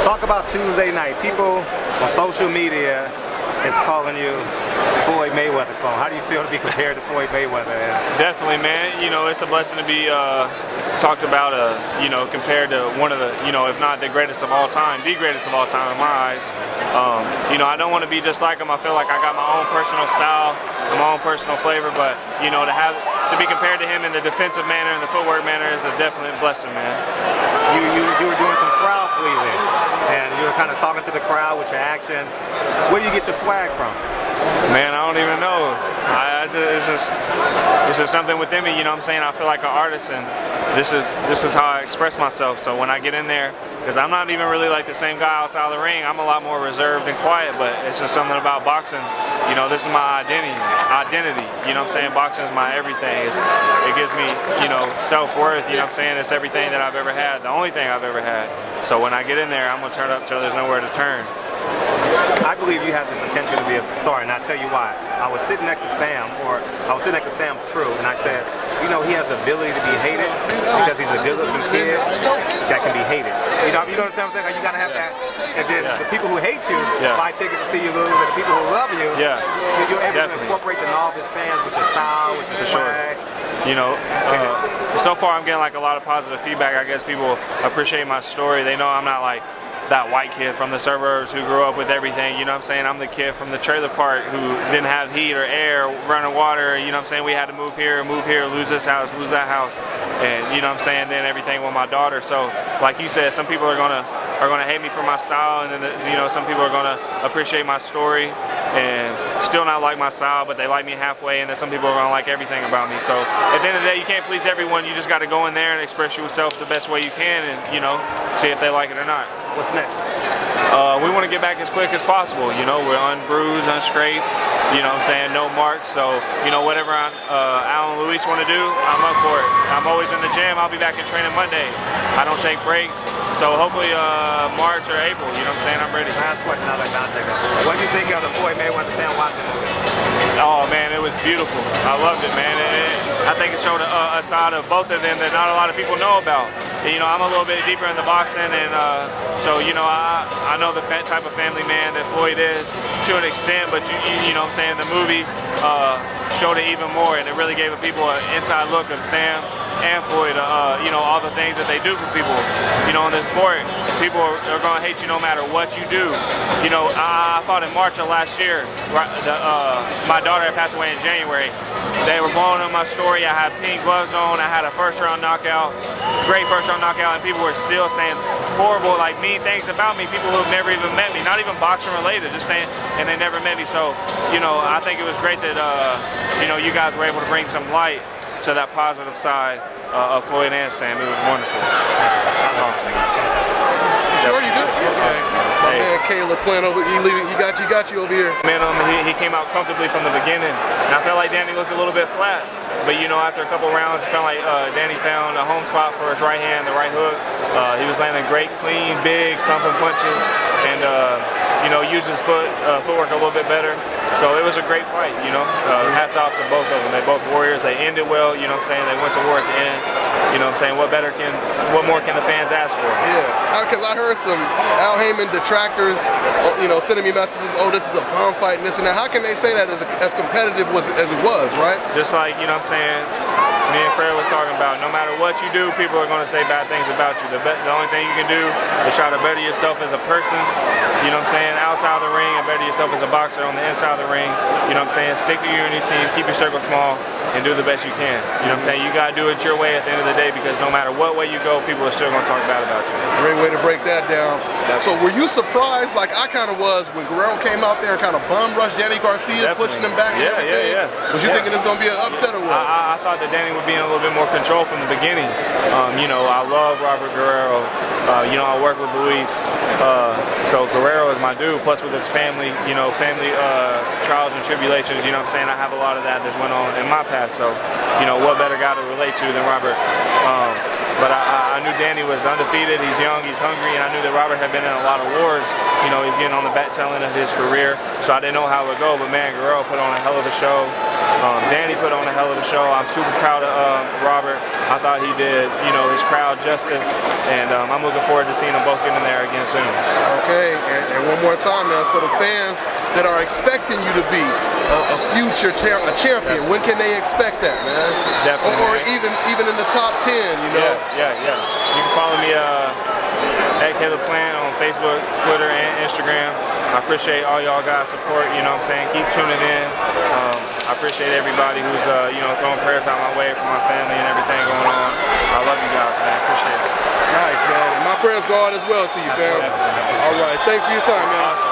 Talk about Tuesday night. People on social media is calling you Floyd Mayweather clone. How do you feel to be compared to Floyd Mayweather? Definitely, man. You know, it's a blessing to be talked about, you know, compared to one of the, you know, if not the greatest of all time, the greatest of all time in my eyes. You know, I don't want to be just like him. I feel like I got my own personal style and my own personal flavor, but, you know, to be compared to him in the defensive manner and the footwork manner is a definite blessing, man. You were doing some crowd pleasing, and you were kind of talking to the crowd with your actions. Where do you get your swag from? Man, I don't even know. It's just something within me, you know what I'm saying? I feel like an artist, and this is how I express myself. So when I get in there, because I'm not even really like the same guy outside the ring, I'm a lot more reserved and quiet, but it's just something about boxing. You know, this is my identity, you know what I'm saying? Boxing is my everything. It gives me, you know, self-worth, you know what I'm saying? It's everything that I've ever had, the only thing I've ever had. So when I get in there, I'm going to turn up till there's nowhere to turn. I believe you have the potential to be a star, and I'll tell you why. I was sitting next to Sam's crew, and I said, you know, he has the ability to be hated because he's a good-looking kid that can be hated. You know what I'm saying? Like, you gotta have that. And then the people who hate you buy tickets to see you lose, and the people who love you, you're able to incorporate the novice fans with your style, with your swag. You know, so far I'm getting like a lot of positive feedback. I guess people appreciate my story. They know I'm not like that white kid from the suburbs who grew up with everything, you know what I'm saying? I'm the kid from the trailer park who didn't have heat or air, running water, you know what I'm saying? We had to move here, lose this house, lose that house, and you know what I'm saying? Then everything with my daughter. So, like you said, some people are gonna hate me for my style, and then you know some people are gonna appreciate my story and still not like my style, but they like me halfway, and then some people are gonna like everything about me. So at the end of the day, you can't please everyone. You just got to go in there and express yourself the best way you can, and you know, see if they like it or not. What's next? We want to get back as quick as possible. You know, we're unbruised, unscraped, you know what I'm saying, no marks. So, you know, whatever Alan Luis want to do, I'm up for it. I'm always in the gym. I'll be back in training Monday. I don't take breaks. So hopefully March or April, you know what I'm saying, I'm ready. Last question, I'll let Don take it. What do you think of the Floyd Mayweather Sam Watson movie? Oh man, it was beautiful. I loved it, man. I think it showed a side of both of them that not a lot of people know about. You know, I'm a little bit deeper in the boxing, and so you know, I know the type of family man that Floyd is to an extent, but you know what I'm saying, the movie showed it even more, and it really gave people an inside look of Sam and Floyd, you know, all the things that they do for people. You know, in this sport, people are going to hate you no matter what you do. You know, I fought in March of last year. My daughter had passed away in January. They were blowing on my story. I had pink gloves on. I had a first-round knockout, great first-round knockout, and people were still saying horrible, like mean things about me. People who have never even met me, not even boxing related, just saying, and they never met me. So, you know, I think it was great that you know, you guys were able to bring some light to that positive side of Floyd and Sam. It was wonderful. Awesome. Sure, you did. Okay. My man Caleb playing over. He got you over here. Man, he came out comfortably from the beginning, and I felt like Danny looked a little bit flat. But you know, after a couple rounds, it felt like Danny found a home spot for his right hand, the right hook. He was landing great, clean, big, thumping punches, and you know, used his footwork a little bit better. So it was a great fight, you know. Hats off to both of them. They're both warriors. They ended well, you know what I'm saying. They went to war at the end. You know what I'm saying. What more can the fans ask for? Yeah, because I heard some Al Heyman detractors, you know, sending me messages. Oh, this is a bum fight and this and that. How can they say that as competitive as it was, right? Just like, you know what I'm saying, me and Fred was talking about, no matter what you do, people are going to say bad things about you. The only thing you can do is try to better yourself as a person, you know what I'm saying, outside the ring, and better yourself as a boxer on the inside of the ring. You know what I'm saying, stick to your team, keep your circle small, and do the best you can. You know what I'm saying, you got to do it your way at the end of the day, because no matter what way you go, people are still going to talk bad about you. Great way to break that down. So were you surprised, like I kind of was, when Guerrero came out there and kind of bum rushed Danny Garcia, pushing him back and everything? Was you thinking it's going to be an upset or what? I thought that Danny would be in a little bit more control from the beginning. You know, I love Robert Guerrero. You know, I work with Luis. So Guerrero is my dude, plus with his family, you know, trials and tribulations, you know what I'm saying? I have a lot of that went on in my past. So, you know, what better guy to relate to than Robert? But I knew Danny was undefeated. He's young, he's hungry, and I knew that Robert had been in a lot of wars. You know, he's getting on the back tail end of his career, so I didn't know how it would go. But man, Guerrero put on a hell of a show. Danny put on a hell of a show. I'm super proud of Robert. I thought he did, you know, his crowd justice, and I'm looking forward to seeing them both get in there again soon. Okay, and one more time, man, for the fans that are expecting you to be a future champion, when can they expect that, man? Definitely. Or even in the top 10, you know? Yeah. You can follow me at Caleb Plant on Facebook, Twitter, and Instagram. I appreciate all y'all guys' support, you know what I'm saying? Keep tuning in. I appreciate everybody who's, you know, throwing prayers out my way for my family and everything going on. I love you guys, man. Appreciate it. Nice, man. And my prayers go out as well to you, fam. All right. Thanks for your time, man. Awesome.